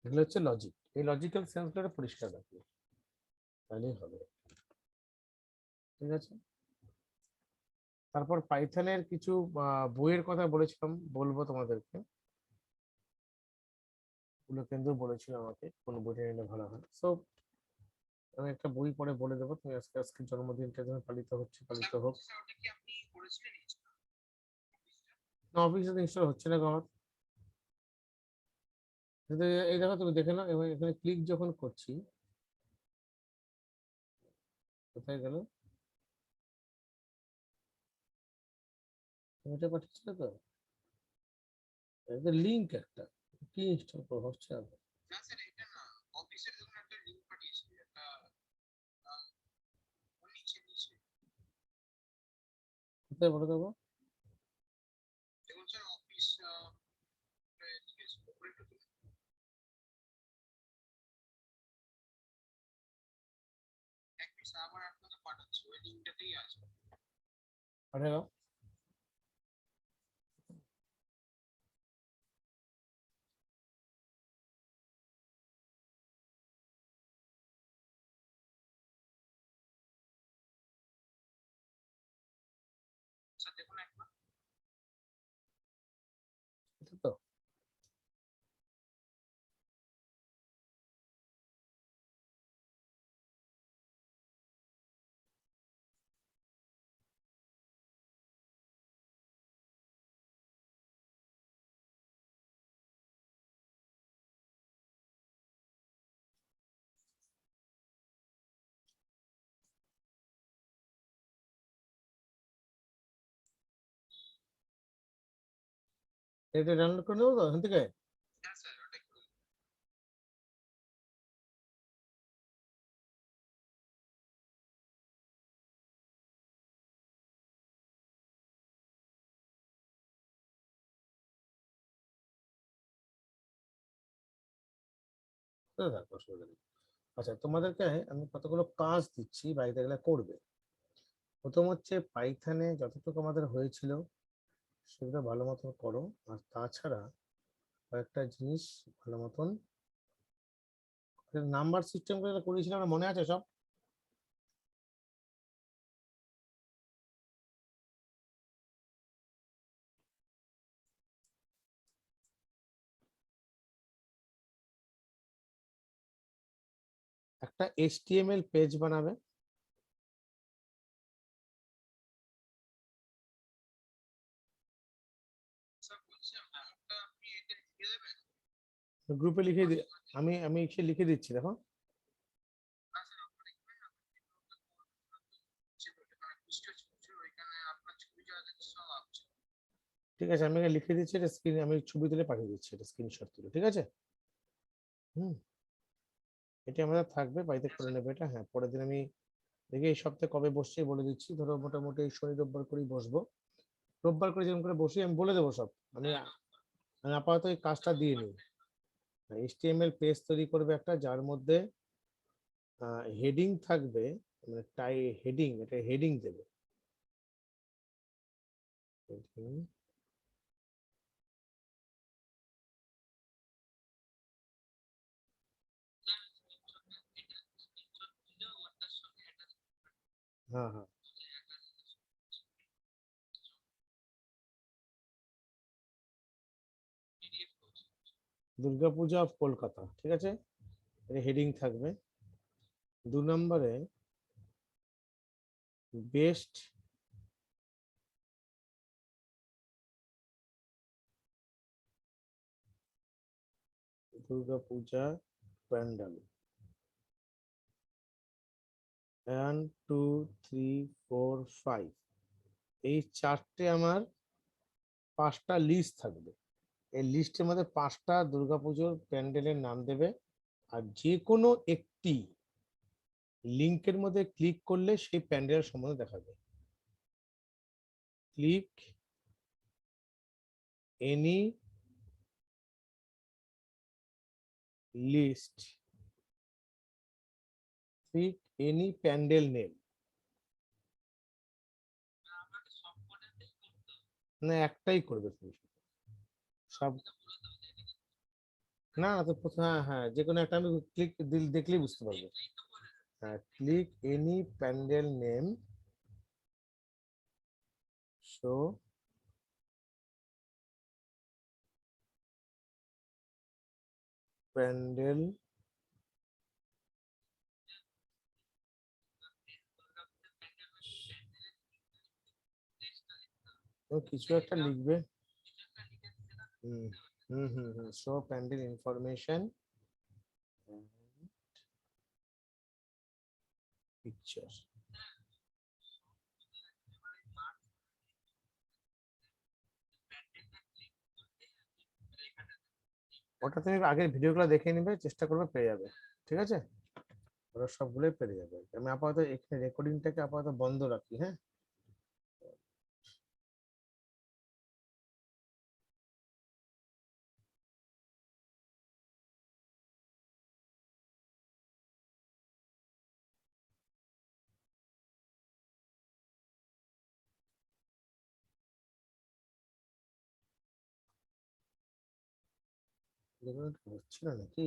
এগুলো হচ্ছে লজিক, এই লজিক্যাল সেন্সগুলো পরিষ্কার রাখবে, তাহলেই হবে। ঠিক আছে, তারপর পাইথনের কিছু বইয়ের কথা বলেছিলাম, বলবো তোমাদেরকে, ওগুলো কিন্তু বলেছিল আমাকে কোন বইটা নিলে ভালো হয়। সো আমি একটা বই পড়ে বলে দেবো, তুমি আজকে আজকে জন্মদিনটা যেন পালিত হচ্ছে, পালিত হোক। না, অফিসে ইনস্টল হচ্ছে না আমার, কিন্তু এই দেখো তুমি দেখে নাও, এবং এখানে ক্লিক যখন করছি, কোথায় গেল, তুমি এটা পাঠিয়েছিলে তো, এদের লিঙ্ক একটা, কি ইনস্টল করবো হচ্ছে আগে, কোথায় বলে দেবো? পাঠিয়ে দাও। এটা তো এটা ডাউনলোড করে দেবো তো এখান থেকে। দেখো অসুবিধা নেই। আচ্ছা, তোমাদেরকে আমি কতগুলো কাজ দিচ্ছি, বাড়িতে গেলে করবে। প্রথম হচ্ছে পাইথনে যতটুকু আমাদের হয়েছিল সেগুলো ভালো মতন করো, আর তাছাড়া কয়েকটা জিনিস ভালো মতন, নাম্বার সিস্টেম করে করেছিলাম না, মনে আছে সব? একটা HTML পেজ বানাবে, গ্রুপে লিখে আমি আমি এসে লিখে দিচ্ছি, দেখো। ঠিক আছে, আমি লিখে দিচ্ছি, এটা স্ক্রিন আমি ছবি তুলে পাঠিয়ে দিচ্ছি, এটা স্ক্রিনশট তুলে, ঠিক আছে? হুম, এটা আমাদের থাকবে, বাড়িতে করে নেবে এটা। হ্যাঁ, পরের দিন আমি দেখি এই সপ্তাহে কবে বসছি বলে দিচ্ছি, ধরো মোটামুটি এই শনি রোববার করেই বসবো, রোববার করে যেরকম করে বসি আমি বলে দেবো সব। আমি আমি আপাতত এই কাজটা দিয়ে নিই। HTML পেজ তৈরি করবে একটা, যার মধ্যে হেডিং থাকবে, মানে টাই হেডিং, এটা হেডিং দেবে, heading, হ্যাঁ হ্যাঁ, দুর্গাপূজা অফ কলকাতা, ঠিক আছে, এটা হেডিং থাকবে। 2 নম্বরে বেস্ট দুর্গাপূজা প্যান্ডেল, 1 2 3 4 5, এই চারটে আমার 5টা লিস্ট থাকবে। এই লিস্টের মধ্যে 5টা দুর্গাপুজোর প্যান্ডেলের নাম দেবে, আর যে কোনো একটি লিংকের মধ্যে ক্লিক করলে সেই প্যান্ডেলের সম্বন্ধে দেখাবে। Click any list, click any pandal name. না, একটাই করবে তুমি, সব না তো হ্যাঁ হ্যাঁ, যে কোনো একটা আমি ক্লিক দেখলেই বুঝতে পারবো। হ্যাঁ, click any pandal name, show pandal, কিছু একটা লিখবে। হুম হুম হুম হুম, শো প্যান্ডেল ইনফরমেশন পিকচার। ওটা তুমি আগের ভিডিওগুলো দেখে নিবে, চেষ্টা করবে পেয়ে যাবে। ঠিক আছে, ওরা সবগুলোই পেয়ে যাবে। আমি আপাতত এখানে রেকর্ডিংটাকে আপাতত বন্ধ রাখি, হ্যাঁ। দেখুন হচ্ছে না নাকি?